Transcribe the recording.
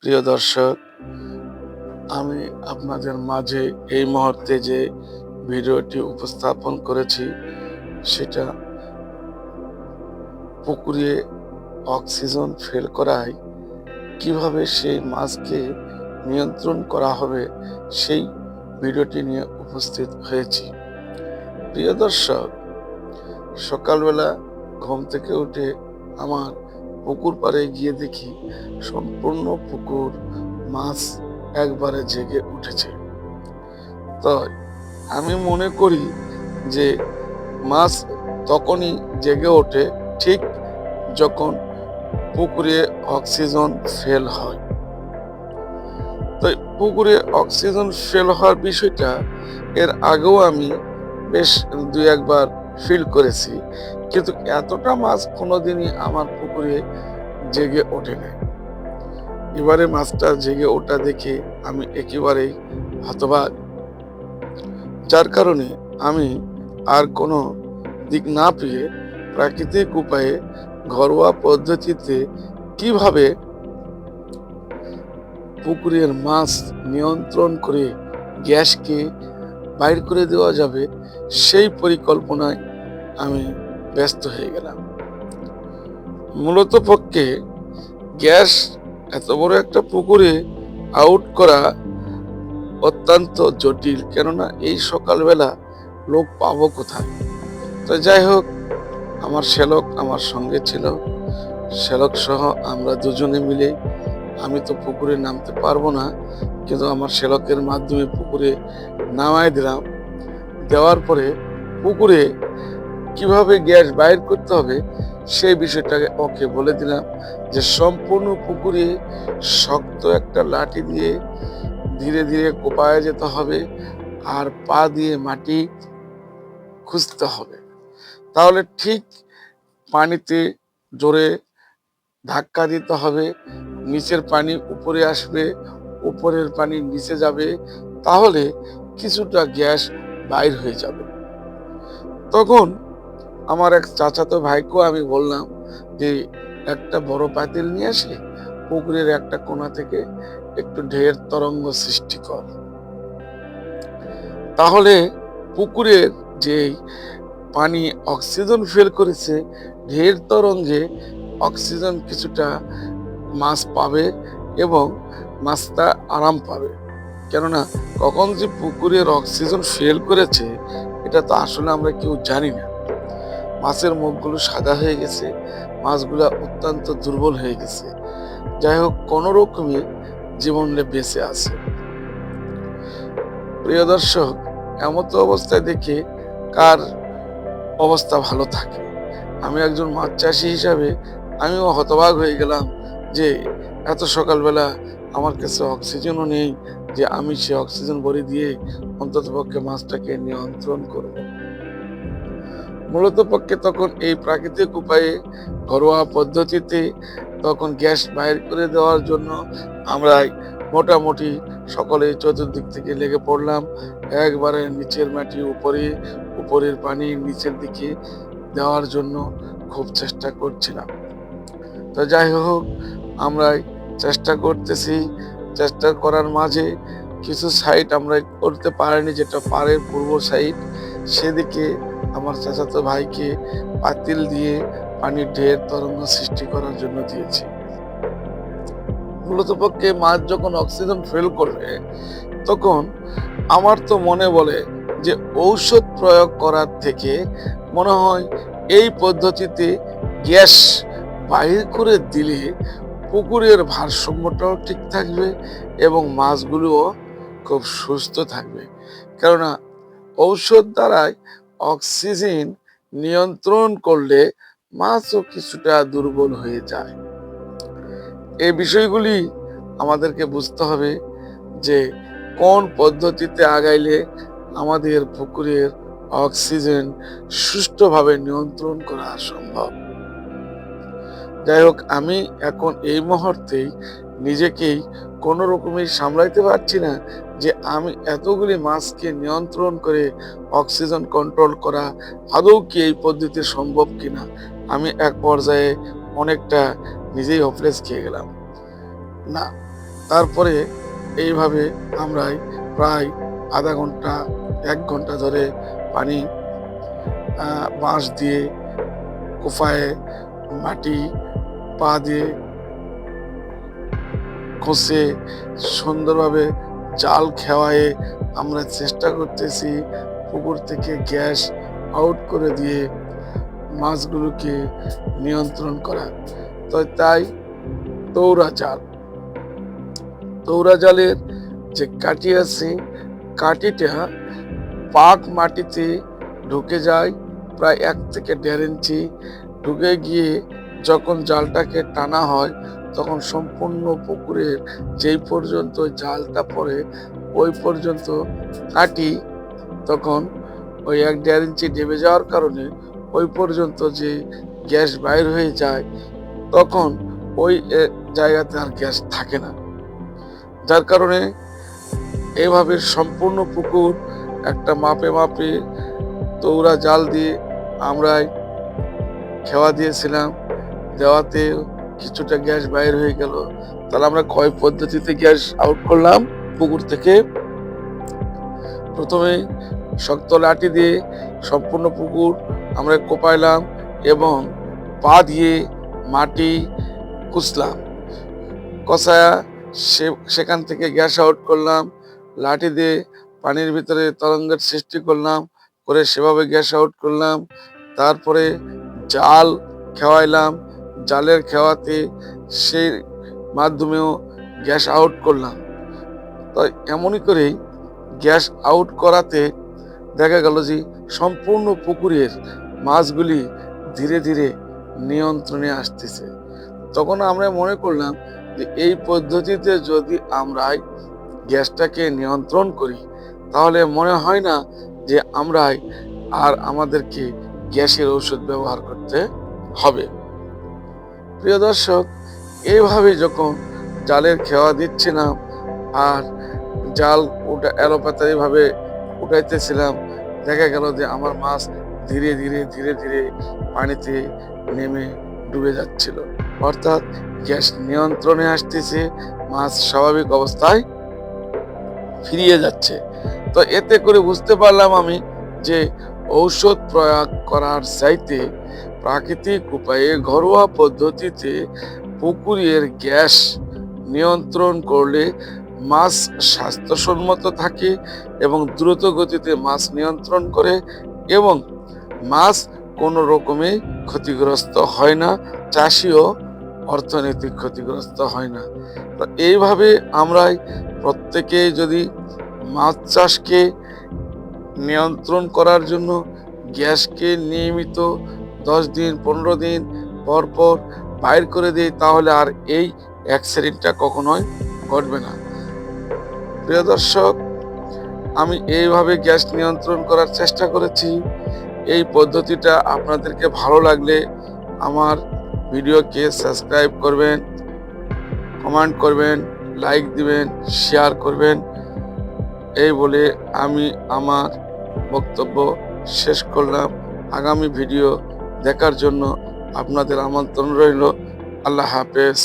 প্রিয় দর্শক, আমি আপনাদের মাঝে এই মুহূর্তে যে ভিডিওটি উপস্থাপন করেছি সেটা পুকুরে অক্সিজেন ফেল করায় কিভাবে সেই মাছকে নিয়ন্ত্রণ করা হবে সেই ভিডিওটি নিয়ে উপস্থিত হয়েছি। প্রিয় দর্শক, সকালবেলা ঘুম থেকে উঠে আমার পুকুর পাড়ে গিয়ে দেখি সম্পূর্ণ পুকুর মাছ একবারে জেগে উঠেছে। তো আমি মনে করি যে মাছ তখনই জেগে ওঠে ঠিক যখন পুকুরে অক্সিজেন ফেল হয়। তো পুকুরে অক্সিজেন ফেল হওয়ার বিষয়টা এর আগেও আমি বেশ দুই একবার ফিল করেছি, কিন্তু এতটা মাছ কোনোদিনই আমার পুকুরে জেগে ওঠে নাই। এবারে মাছটা জেগে ওঠা দেখে আমি একেবারেই হতবাক, যার কারণে আমি আর কোনো দিক না পেয়ে প্রাকৃতিক উপায়ে ঘরোয়া পদ্ধতিতে কিভাবে পুকুরের মাছ নিয়ন্ত্রণ করে গ্যাসকে বাইর করে দেওয়া যাবে সেই পরিকল্পনায় আমি ব্যস্ত হয়ে গেলাম। মূলত পক্ষে গ্যাস এত বড় একটা পুকুরে আউট করা অত্যন্ত জটিল, কেননা এই সকালবেলা লোক পাবো কোথায়। তো যাই হোক, আমার শ্যালক আমার সঙ্গে ছিল। শ্যালক সহ আমরা দুজনে মিলে, আমি তো পুকুরে নামতে পারবো না, কিন্তু আমার শ্যালকের মাধ্যমে পুকুরে নামায় দিলাম। দেওয়ার পরে পুকুরে কিভাবে গ্যাস বাইর করতে হবে সেই বিষয়টাকে ওকে বলে দিলাম, যে সম্পূর্ণ পুকুরে শক্ত একটা লাঠি দিয়ে ধীরে ধীরে কোপায় যেতে হবে আর পা দিয়ে মাটি খুঁজতে হবে। তাহলে ঠিক পানিতে জোরে ধাক্কা দিতে হবে, নিচের পানি উপরে আসবে, উপরের পানি নিচে যাবে, তাহলে কিছুটা গ্যাস বাইর হয়ে যাবে। তখন আমার এক চাচাতো ভাইকেও আমি বললাম যে একটা বড় পাতিল নিয়ে আসে পুকুরের একটা কোণা থেকে একটু ঢের তরঙ্গ সৃষ্টি কর, তাহলে পুকুরের যে পানি অক্সিজেন ফেল করেছে ঢের তরঙ্গে অক্সিজেন কিছুটা মাছ পাবে এবং মাছটা আরাম পাবে। কেননা কখন যে পুকুরের অক্সিজেন ফেল করেছে এটা তো আসলে আমরা কেউ জানি না। মাছের মুখগুলো সাদা হয়ে গেছে, মাছগুলা অত্যন্ত দুর্বল হয়ে গেছে। যাই হোক, কোন রকমে জীবনে বেঁচে আছে। প্রিয় দর্শক, এমতো অবস্থায় দেখে কার অবস্থা ভালো থাকে। আমি একজন মাছ চাষি হিসাবে আমিও হতবাক হয়ে গেলাম যে এত সকালবেলা আমার কাছে অক্সিজেনও নেই যে আমি সে অক্সিজেন ভরে দিয়ে অন্তত পক্ষে মাছটাকে নিয়ন্ত্রণ করব। মূলত পক্ষে তখন এই প্রাকৃতিক উপায়ে ঘরোয়া পদ্ধতিতে তখন গ্যাস বাইর করে দেওয়ার জন্য আমরা মোটামুটি সকলে চতুর্দিক থেকে লেগে পড়লাম। একবারে নিচের মাটি উপরে, উপরের পানি নিচের দিকে দেওয়ার জন্য খুব চেষ্টা করছিলাম। তো যাই হোক, আমরা চেষ্টা করতেছি। চেষ্টা করার মাঝে কিছু সাইড আমরা করতে পারিনি, যেটা পাড়ের পূর্ব সাইড, সেদিকে আমার চাচাতো ভাইকে পাতিল দিয়ে পানির ঢের তরঙ্গ সৃষ্টি করার জন্য দিয়েছি। মূলত পক্ষে মাছ যখন অক্সিজেন ফেল করবে তখন আমার তো মনে বলে যে ঔষধ প্রয়োগ করার থেকে মনে হয় এই পদ্ধতিতে গ্যাস বাহির করে দিলে পুকুরের ভারসাম্যটাও ঠিক থাকবে এবং মাছগুলোও খুব সুস্থ থাকবে। কেননা ঔষধ দ্বারাই অক্সিজেন নিয়ন্ত্রণ করলে মাছও কিছুটা দুর্বল হয়ে যায়। এই বিষয়গুলি আমাদেরকে বুঝতে হবে যে কোন পদ্ধতিতে আগাইলে আমাদের পুকুরের অক্সিজেন সুষ্ঠুভাবে নিয়ন্ত্রণ করা সম্ভব। যাই হোক, আমি এখন এই মুহূর্তেই নিজেকেই কোনো রকমই সামলাইতে পারছি না যে আমি এতগুলি মাছকে নিয়ন্ত্রণ করে অক্সিজেন কন্ট্রোল করা আদৌ কি এই পদ্ধতি সম্ভব কিনা। আমি এক পর্যায়ে অনেকটা নিজেই হোপলেস খেয়ে গেলাম। না, তারপরে এইভাবে আমরা প্রায় আধা ঘন্টা 1 ঘন্টা ধরে পানি বাঁশ দিয়ে কোফায়ে মাটি পা দিয়ে খসে সুন্দরভাবে জাল খেওয়ায়ে আমরা চেষ্টা করতেছি পুকুর থেকে গ্যাস আউট করে দিয়ে মাছগুলোকে নিয়ন্ত্রণ করা। তো তাই তৌরা জালের যে কাঠি আছে, কাঠিটা পাক মাটিতে ঢুকে যায় প্রায় 1 থেকে 1.5 ইঞ্চি, ঢুকে গিয়ে যখন জালটাকে টানা হয় তখন সম্পূর্ণ পুকুরের যেই পর্যন্ত জালটা পড়ে ওই পর্যন্ত কাটি তখন ওই 1-1.5 ইঞ্চি ডেবে যাওয়ার কারণে ওই পর্যন্ত যে গ্যাস বাইর হয়ে যায় তখন ওই জায়গাতে আর গ্যাস থাকে না, যার কারণে এইভাবে সম্পূর্ণ পুকুর একটা মাপে তৌরা জাল দিয়ে আমরা খেওয়া দিয়েছিলাম। দেওয়াতে কিছুটা গ্যাস বাইর হয়ে গেল। তাহলে আমরা কয় পদ্ধতিতে গ্যাস আউট করলাম পুকুর থেকে? প্রথমে শক্ত লাঠি দিয়ে সম্পূর্ণ পুকুর আমরা কোপাইলাম এবং পা দিয়ে মাটি কুচলাম, কষায়া সেখান থেকে গ্যাস আউট করলাম। লাঠি দিয়ে পানির ভিতরে তরঙ্গের সৃষ্টি করলাম, করে সেভাবে গ্যাস আউট করলাম। তারপরে জাল খেওয়াইলাম, জালের খেওয়াতে সেই মাধ্যমেও গ্যাস আউট করলাম। তো এমনই করেই গ্যাস আউট করাতে দেখা গেল যে সম্পূর্ণ পুকুরের মাছগুলি ধীরে ধীরে নিয়ন্ত্রণে আসতেছে। তখন আমরা মনে করলাম যে এই পদ্ধতিতে যদি আমরা গ্যাসটাকে নিয়ন্ত্রণ করি তাহলে মনে হয় না যে আমরা আর আমাদেরকে গ্যাসের ঔষধ ব্যবহার করতে হবে। প্রিয় দর্শক, এইভাবে যখন জালের খেওয়া দিচ্ছিলাম আর জাল এলোপাতারি ভাবে উঠাইতেছিলাম, দেখা গেল যে আমার মাছ ধীরে ধীরে পানিতে নেমে ডুবে যাচ্ছিল, অর্থাৎ গ্যাস নিয়ন্ত্রণে আসতেছে, মাছ স্বাভাবিক অবস্থায় ফিরিয়ে যাচ্ছে। তো এতে করে বুঝতে পারলাম আমি যে ঔষধ প্রয়োগ করার চাইতে প্রাকৃতিক উপায়ে ঘরোয়া পদ্ধতিতে পুকুরের গ্যাস নিয়ন্ত্রণ করলে মাছ স্বাস্থ্যসম্মত থাকে এবং দ্রুত গতিতে মাছ নিয়ন্ত্রণ করে এবং মাছ কোনো রকমে ক্ষতিগ্রস্ত হয় না, চাষিও অর্থনৈতিক ক্ষতিগ্রস্ত হয় না। তো এইভাবে আমরা প্রত্যেকে যদি মাছ চাষকে নিয়ন্ত্রণ করার জন্য গ্যাসকে নিয়মিত 10 দিন 15 দিন পর পর বাইর করে দিই তাহলে আর এই অ্যাক্সিডেন্টটা কখনোই ঘটবে না। প্রিয় দর্শক, আমি এইভাবে গ্যাস নিয়ন্ত্রণ করার চেষ্টা করেছি। এই পদ্ধতিটা আপনাদেরকে ভালো লাগলে আমার ভিডিওকে সাবস্ক্রাইব করবেন, কমেন্ট করবেন, লাইক দিবেন, শেয়ার করবেন। এই বলে আমি আমার বক্তব্য শেষ করলাম। আগামী ভিডিও দেখার জন্য আপনাদের আমন্ত্রণ রইল। আল্লাহ হাফেজ।